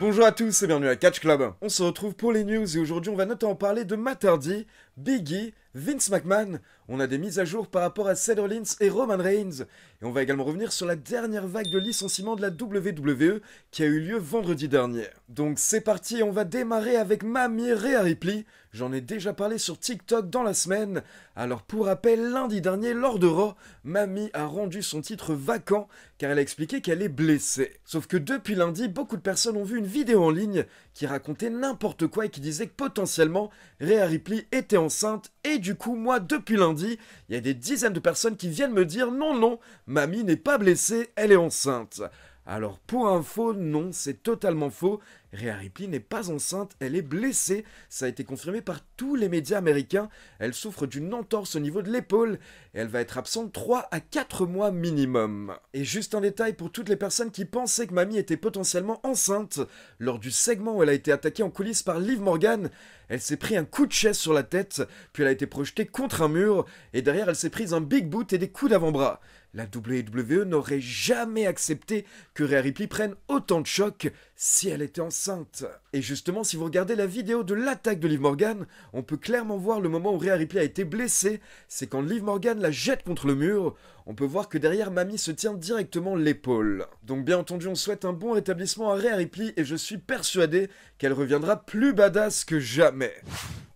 Bonjour à tous et bienvenue à Catch Club. On se retrouve pour les news et aujourd'hui on va notamment parler de Matt Hardy, Biggie, Vince McMahon. On a des mises à jour par rapport à Seth Rollins et Roman Reigns. Et on va également revenir sur la dernière vague de licenciement de la WWE qui a eu lieu vendredi dernier. Donc c'est parti, on va démarrer avec Mamie Rhea Ripley. J'en ai déjà parlé sur TikTok dans la semaine. Alors pour rappel, lundi dernier, lors de Raw, Mamie a rendu son titre vacant car elle a expliqué qu'elle est blessée. Sauf que depuis lundi, beaucoup de personnes ont vu une vidéo en ligne qui racontait n'importe quoi et qui disait que potentiellement Rhea Ripley était enceinte. Et du coup, moi, depuis lundi, il y a des dizaines de personnes qui viennent me dire non, Mamie n'est pas blessée, elle est enceinte. Alors pour info, non, c'est totalement faux. Rhea Ripley n'est pas enceinte, elle est blessée. Ça a été confirmé par tous les médias américains. Elle souffre d'une entorse au niveau de l'épaule et elle va être absente 3 à 4 mois minimum. Et juste un détail pour toutes les personnes qui pensaient que Mamie était potentiellement enceinte. Lors du segment où elle a été attaquée en coulisses par Liv Morgan, elle s'est pris un coup de chaise sur la tête, puis elle a été projetée contre un mur et derrière elle s'est prise un big boot et des coups d'avant-bras. La WWE n'aurait jamais accepté que Rhea Ripley prenne autant de chocs si elle était enceinte. Et justement, si vous regardez la vidéo de l'attaque de Liv Morgan, on peut clairement voir le moment où Rhea Ripley a été blessée. C'est quand Liv Morgan la jette contre le mur. On peut voir que derrière Mamie se tient directement l'épaule. Donc bien entendu, on souhaite un bon rétablissement à Rhea Ripley et je suis persuadé qu'elle reviendra plus badass que jamais.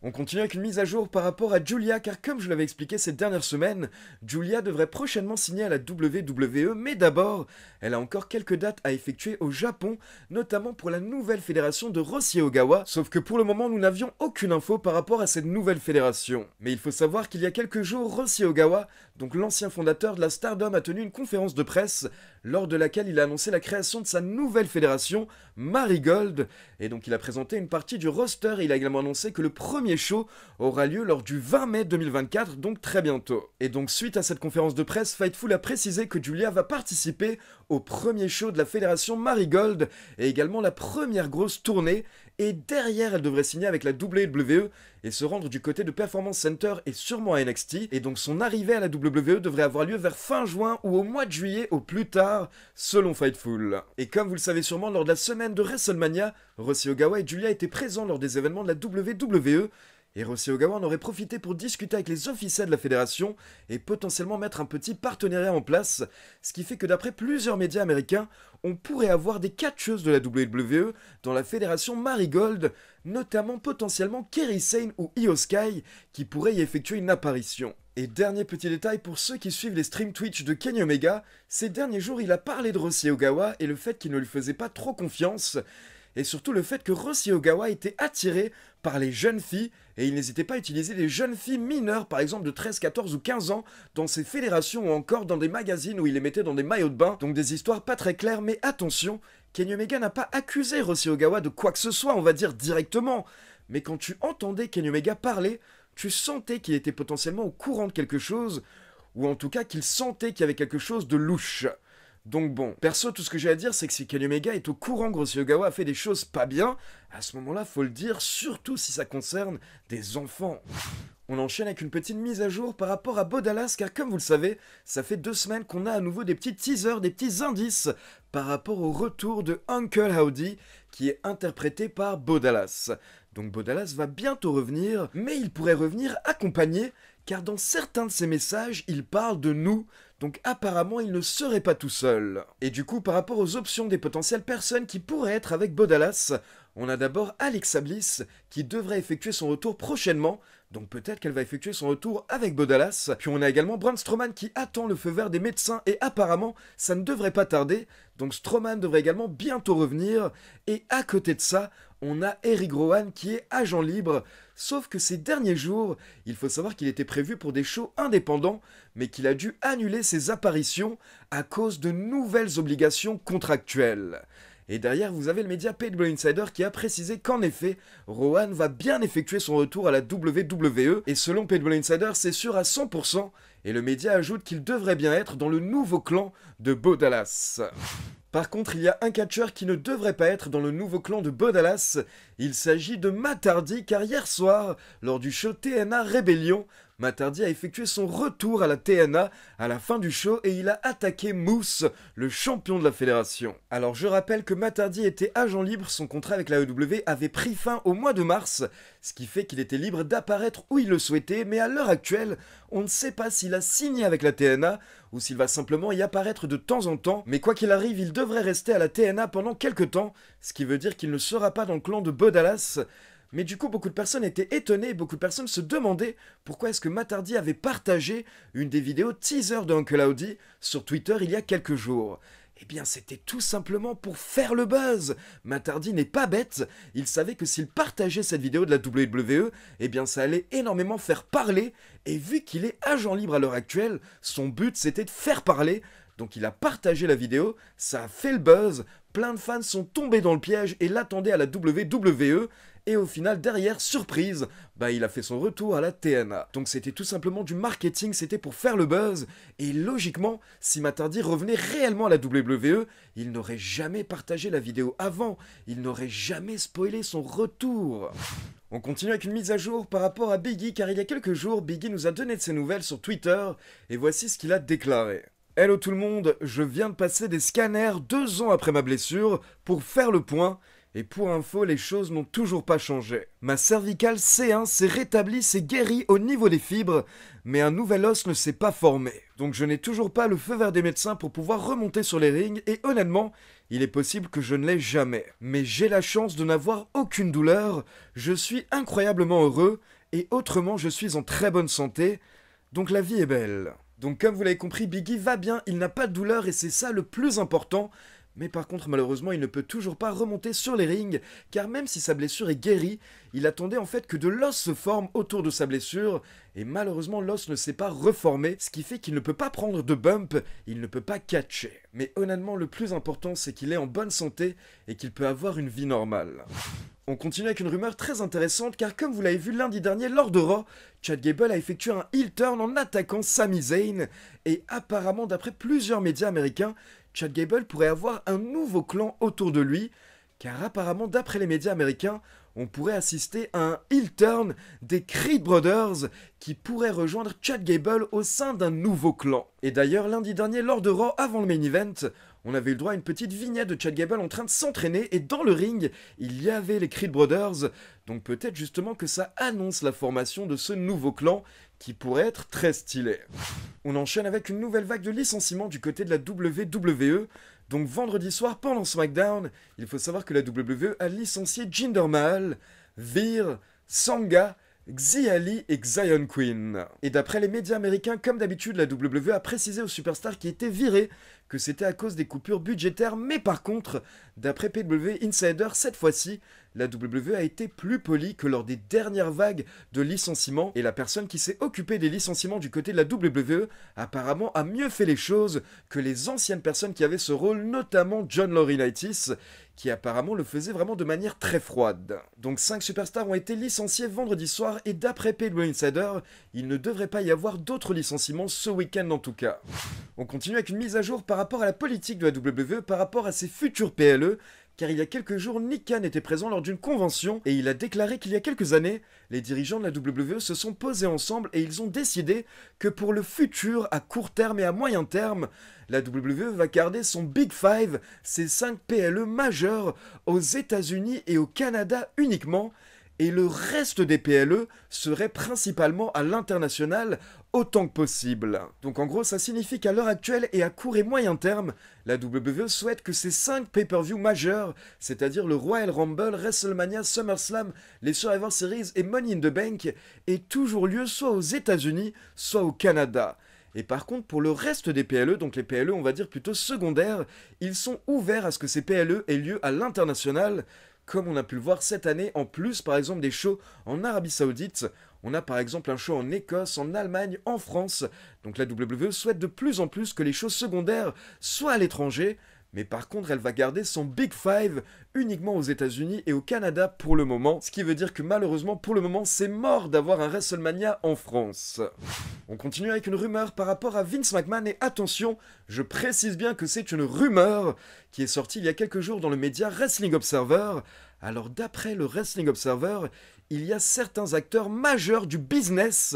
On continue avec une mise à jour par rapport à Giulia, car comme je l'avais expliqué ces dernières semaines, Giulia devrait prochainement signer à la WWE, mais d'abord, elle a encore quelques dates à effectuer au Japon, notamment pour la nouvelle fédération de Rossy Ogawa, sauf que pour le moment, nous n'avions aucune info par rapport à cette nouvelle fédération. Mais il faut savoir qu'il y a quelques jours, Rossy Ogawa, donc l'ancien fondateur de la Stardom, a tenu une conférence de presse, lors de laquelle il a annoncé la création de sa nouvelle fédération, Marigold, et donc il a présenté une partie du roster et il a également annoncé que le premier show aura lieu lors du 20 mai 2024, donc très bientôt. Et donc suite à cette conférence de presse, Fightful a précisé que Giulia va participer au premier show de la fédération Marigold et également la première grosse tournée, et derrière elle devrait signer avec la WWE et se rendre du côté de Performance Center et sûrement à NXT, et donc son arrivée à la WWE devrait avoir lieu vers fin juin ou au mois de juillet au plus tard, selon Fightful. Et comme vous le savez sûrement, lors de la semaine de WrestleMania, Rossy Ogawa et Giulia étaient présents lors des événements de la WWE, et Rossy Ogawa en aurait profité pour discuter avec les officiels de la fédération et potentiellement mettre un petit partenariat en place, ce qui fait que d'après plusieurs médias américains, on pourrait avoir des catcheuses de la WWE dans la fédération Marigold, notamment potentiellement Kairi Sane ou Io Sky, qui pourraient y effectuer une apparition. Et dernier petit détail pour ceux qui suivent les streams Twitch de Kenny Omega, ces derniers jours il a parlé de Rossy Ogawa et le fait qu'il ne lui faisait pas trop confiance, et surtout le fait que Rossy Ogawa était attiré par les jeunes filles, et il n'hésitait pas à utiliser des jeunes filles mineures, par exemple de 13, 14 ou 15 ans, dans ses fédérations ou encore dans des magazines où il les mettait dans des maillots de bain, donc des histoires pas très claires, mais attention, Kenny Omega n'a pas accusé Rossy Ogawa de quoi que ce soit, on va dire directement, mais quand tu entendais Kenny Omega parler, tu sentais qu'il était potentiellement au courant de quelque chose, ou en tout cas qu'il sentait qu'il y avait quelque chose de louche. Donc bon, perso, tout ce que j'ai à dire, c'est que si Kenny Omega est au courant que Rossy Ogawa a fait des choses pas bien, à ce moment-là, faut le dire, surtout si ça concerne des enfants. On enchaîne avec une petite mise à jour par rapport à Bo Dallas, car comme vous le savez, ça fait 2 semaines qu'on a à nouveau des petits teasers, des petits indices par rapport au retour de Uncle Howdy, qui est interprété par Bo Dallas. Donc Bo Dallas va bientôt revenir, mais il pourrait revenir accompagné, car dans certains de ses messages, il parle de nous, donc apparemment il ne serait pas tout seul. Et du coup, par rapport aux options des potentielles personnes qui pourraient être avec Bo Dallas, on a d'abord Alexa Bliss, qui devrait effectuer son retour prochainement, donc peut-être qu'elle va effectuer son retour avec Bo Dallas. Puis on a également Braun Strowman qui attend le feu vert des médecins, et apparemment ça ne devrait pas tarder, donc Strowman devrait également bientôt revenir, et à côté de ça, on a Eric Rowan qui est agent libre, sauf que ces derniers jours, il faut savoir qu'il était prévu pour des shows indépendants, mais qu'il a dû annuler ses apparitions à cause de nouvelles obligations contractuelles. Et derrière, vous avez le média Paintball Insider qui a précisé qu'en effet, Rowan va bien effectuer son retour à la WWE, et selon Paintball Insider, c'est sûr à 100%, et le média ajoute qu'il devrait bien être dans le nouveau clan de Bo Dallas. Par contre, il y a un catcheur qui ne devrait pas être dans le nouveau clan de Bo Dallas. Il s'agit de Matt Hardy, car hier soir, lors du show TNA Rebellion, Matt Hardy a effectué son retour à la TNA à la fin du show et il a attaqué Moose, le champion de la fédération. Alors je rappelle que Matt Hardy était agent libre, son contrat avec la AEW avait pris fin au mois de mars, ce qui fait qu'il était libre d'apparaître où il le souhaitait, mais à l'heure actuelle, on ne sait pas s'il a signé avec la TNA ou s'il va simplement y apparaître de temps en temps, mais quoi qu'il arrive, il devrait rester à la TNA pendant quelques temps, ce qui veut dire qu'il ne sera pas dans le clan de Bo Dallas. Mais du coup, beaucoup de personnes étaient étonnées, beaucoup de personnes se demandaient pourquoi est-ce que Matt Hardy avait partagé une des vidéos teaser de Uncle Howdy sur Twitter il y a quelques jours. Eh bien, c'était tout simplement pour faire le buzz. Matt Hardy n'est pas bête, il savait que s'il partageait cette vidéo de la WWE, eh bien ça allait énormément faire parler, et vu qu'il est agent libre à l'heure actuelle, son but c'était de faire parler, donc il a partagé la vidéo, ça a fait le buzz, plein de fans sont tombés dans le piège et l'attendaient à la WWE, et au final, derrière, surprise, il a fait son retour à la TNA. Donc c'était tout simplement du marketing, c'était pour faire le buzz. Et logiquement, si Matt Hardy revenait réellement à la WWE, il n'aurait jamais partagé la vidéo avant. Il n'aurait jamais spoilé son retour. On continue avec une mise à jour par rapport à Biggie, car il y a quelques jours, Biggie nous a donné de ses nouvelles sur Twitter, et voici ce qu'il a déclaré. Hello tout le monde, je viens de passer des scanners 2 ans après ma blessure pour faire le point. Et pour info, les choses n'ont toujours pas changé. Ma cervicale C1 s'est rétablie, s'est guérie au niveau des fibres, mais un nouvel os ne s'est pas formé. Donc je n'ai toujours pas le feu vert des médecins pour pouvoir remonter sur les rings, et honnêtement, il est possible que je ne l'ai jamais. Mais j'ai la chance de n'avoir aucune douleur, je suis incroyablement heureux, et autrement je suis en très bonne santé, donc la vie est belle. Donc comme vous l'avez compris, Biggie va bien, il n'a pas de douleur, et c'est ça le plus important. Mais par contre, malheureusement, il ne peut toujours pas remonter sur les rings, car même si sa blessure est guérie, il attendait en fait que de l'os se forme autour de sa blessure, et malheureusement l'os ne s'est pas reformé, ce qui fait qu'il ne peut pas prendre de bump, il ne peut pas catcher. Mais honnêtement, le plus important, c'est qu'il est en bonne santé, et qu'il peut avoir une vie normale. On continue avec une rumeur très intéressante, car comme vous l'avez vu lundi dernier lors de Raw, Chad Gable a effectué un heel turn en attaquant Sami Zayn, et apparemment d'après plusieurs médias américains, Chad Gable pourrait avoir un nouveau clan autour de lui, car apparemment d'après les médias américains, on pourrait assister à un heel turn des Creed Brothers qui pourraient rejoindre Chad Gable au sein d'un nouveau clan. Et d'ailleurs lundi dernier lors de Raw avant le main event, on avait eu le droit à une petite vignette de Chad Gable en train de s'entraîner et dans le ring, il y avait les Creed Brothers, donc peut-être justement que ça annonce la formation de ce nouveau clan qui pourrait être très stylé. On enchaîne avec une nouvelle vague de licenciements du côté de la WWE. Donc vendredi soir pendant SmackDown, il faut savoir que la WWE a licencié Jinder Mahal, Veer, Sangha, Xia Li et Xion Queen. Et d'après les médias américains, comme d'habitude, la WWE a précisé aux superstars qui étaient virés que c'était à cause des coupures budgétaires, mais par contre, d'après PW Insider, cette fois-ci, la WWE a été plus polie que lors des dernières vagues de licenciements, et la personne qui s'est occupée des licenciements du côté de la WWE apparemment a mieux fait les choses que les anciennes personnes qui avaient ce rôle, notamment John Laurinaitis, qui apparemment le faisait vraiment de manière très froide. Donc 5 superstars ont été licenciés vendredi soir, et d'après PW Insider, il ne devrait pas y avoir d'autres licenciements ce week-end en tout cas. On continue avec une mise à jour par rapport à la politique de la WWE, par rapport à ses futurs PLE, car il y a quelques jours, Nick Khan était présent lors d'une convention et il a déclaré qu'il y a quelques années, les dirigeants de la WWE se sont posés ensemble et ils ont décidé que pour le futur, à court terme et à moyen terme, la WWE va garder son Big Five, ses 5 PLE majeurs, aux États-Unis et au Canada uniquement, et le reste des PLE serait principalement à l'international autant que possible. Donc en gros, ça signifie qu'à l'heure actuelle et à court et moyen terme, la WWE souhaite que ces 5 pay-per-view majeurs, c'est-à-dire le Royal Rumble, WrestleMania, SummerSlam, les Survivor Series et Money in the Bank, aient toujours lieu soit aux États-Unis, soit au Canada. Et par contre, pour le reste des PLE, donc les PLE on va dire plutôt secondaires, ils sont ouverts à ce que ces PLE aient lieu à l'international, comme on a pu le voir cette année, en plus par exemple des shows en Arabie Saoudite, on a par exemple un show en Écosse, en Allemagne, en France, donc la WWE souhaite de plus en plus que les shows secondaires soient à l'étranger, mais par contre elle va garder son Big Five uniquement aux États-Unis et au Canada pour le moment, ce qui veut dire que malheureusement pour le moment c'est mort d'avoir un WrestleMania en France. On continue avec une rumeur par rapport à Vince McMahon et attention, je précise bien que c'est une rumeur qui est sortie il y a quelques jours dans le média Wrestling Observer. Alors d'après le Wrestling Observer, il y a certains acteurs majeurs du business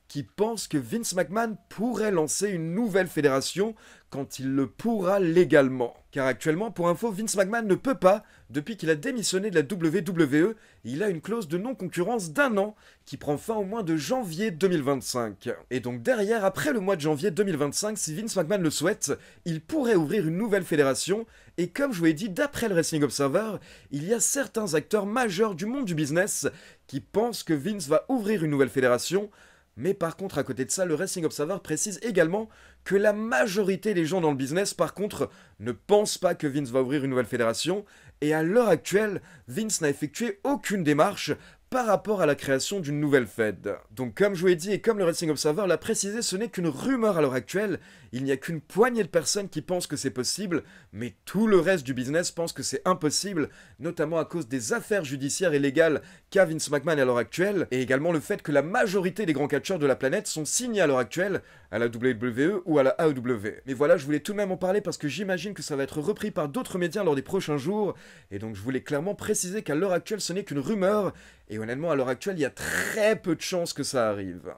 qui pense que Vince McMahon pourrait lancer une nouvelle fédération quand il le pourra légalement. Car actuellement, pour info, Vince McMahon ne peut pas, depuis qu'il a démissionné de la WWE, il a une clause de non-concurrence d'1 an qui prend fin au mois de janvier 2025. Et donc derrière, après le mois de janvier 2025, si Vince McMahon le souhaite, il pourrait ouvrir une nouvelle fédération, et comme je vous l'ai dit, d'après le Wrestling Observer, il y a certains acteurs majeurs du monde du business qui pensent que Vince va ouvrir une nouvelle fédération. Mais par contre, à côté de ça, le Wrestling Observer précise également que la majorité des gens dans le business, par contre, ne pensent pas que Vince va ouvrir une nouvelle fédération, et à l'heure actuelle, Vince n'a effectué aucune démarche par rapport à la création d'une nouvelle Fed. Donc comme je vous l'ai dit et comme le Wrestling Observer l'a précisé, ce n'est qu'une rumeur à l'heure actuelle, il n'y a qu'une poignée de personnes qui pensent que c'est possible, mais tout le reste du business pense que c'est impossible, notamment à cause des affaires judiciaires et légales qu'a Vince McMahon à l'heure actuelle, et également le fait que la majorité des grands catcheurs de la planète sont signés à l'heure actuelle à la WWE ou à la AEW. Mais voilà, je voulais tout de même en parler parce que j'imagine que ça va être repris par d'autres médias lors des prochains jours, et donc je voulais clairement préciser qu'à l'heure actuelle ce n'est qu'une rumeur, et honnêtement à l'heure actuelle il y a très peu de chances que ça arrive.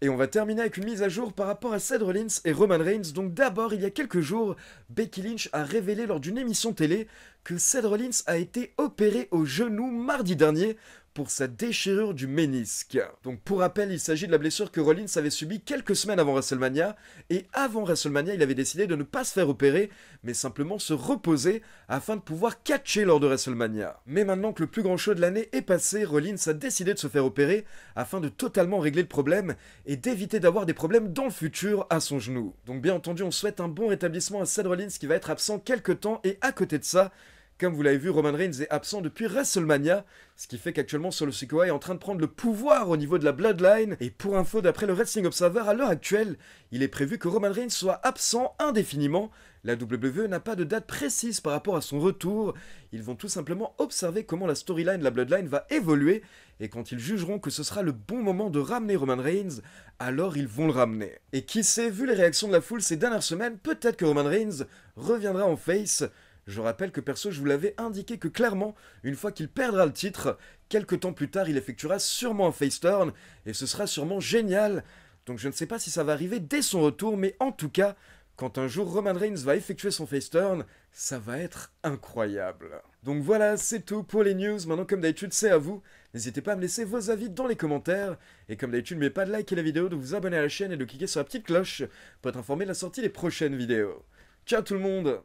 Et on va terminer avec une mise à jour par rapport à Seth Rollins et Roman Reigns. Donc d'abord, il y a quelques jours, Becky Lynch a révélé lors d'une émission télé que Seth Rollins a été opéré au genou mardi dernier pour sa déchirure du ménisque. Donc pour rappel, il s'agit de la blessure que Rollins avait subie quelques semaines avant WrestleMania, et avant WrestleMania, il avait décidé de ne pas se faire opérer, mais simplement se reposer afin de pouvoir catcher lors de WrestleMania. Mais maintenant que le plus grand show de l'année est passé, Rollins a décidé de se faire opérer afin de totalement régler le problème et d'éviter d'avoir des problèmes dans le futur à son genou. Donc bien entendu, on souhaite un bon rétablissement à Seth Rollins qui va être absent quelques temps, et à côté de ça, comme vous l'avez vu, Roman Reigns est absent depuis WrestleMania, ce qui fait qu'actuellement Solo Sikoa est en train de prendre le pouvoir au niveau de la Bloodline, et pour info, d'après le Wrestling Observer, à l'heure actuelle, il est prévu que Roman Reigns soit absent indéfiniment. La WWE n'a pas de date précise par rapport à son retour, ils vont tout simplement observer comment la storyline de la Bloodline va évoluer, et quand ils jugeront que ce sera le bon moment de ramener Roman Reigns, alors ils vont le ramener. Et qui sait, vu les réactions de la foule ces dernières semaines, peut-être que Roman Reigns reviendra en face. Je rappelle que perso, je vous l'avais indiqué que clairement, une fois qu'il perdra le titre, quelques temps plus tard, il effectuera sûrement un face turn, et ce sera sûrement génial. Donc je ne sais pas si ça va arriver dès son retour, mais en tout cas, quand un jour Roman Reigns va effectuer son face turn, ça va être incroyable. Donc voilà, c'est tout pour les news. Maintenant, comme d'habitude, c'est à vous. N'hésitez pas à me laisser vos avis dans les commentaires. Et comme d'habitude, n'oubliez pas de liker la vidéo, de vous abonner à la chaîne et de cliquer sur la petite cloche pour être informé de la sortie des prochaines vidéos. Ciao tout le monde!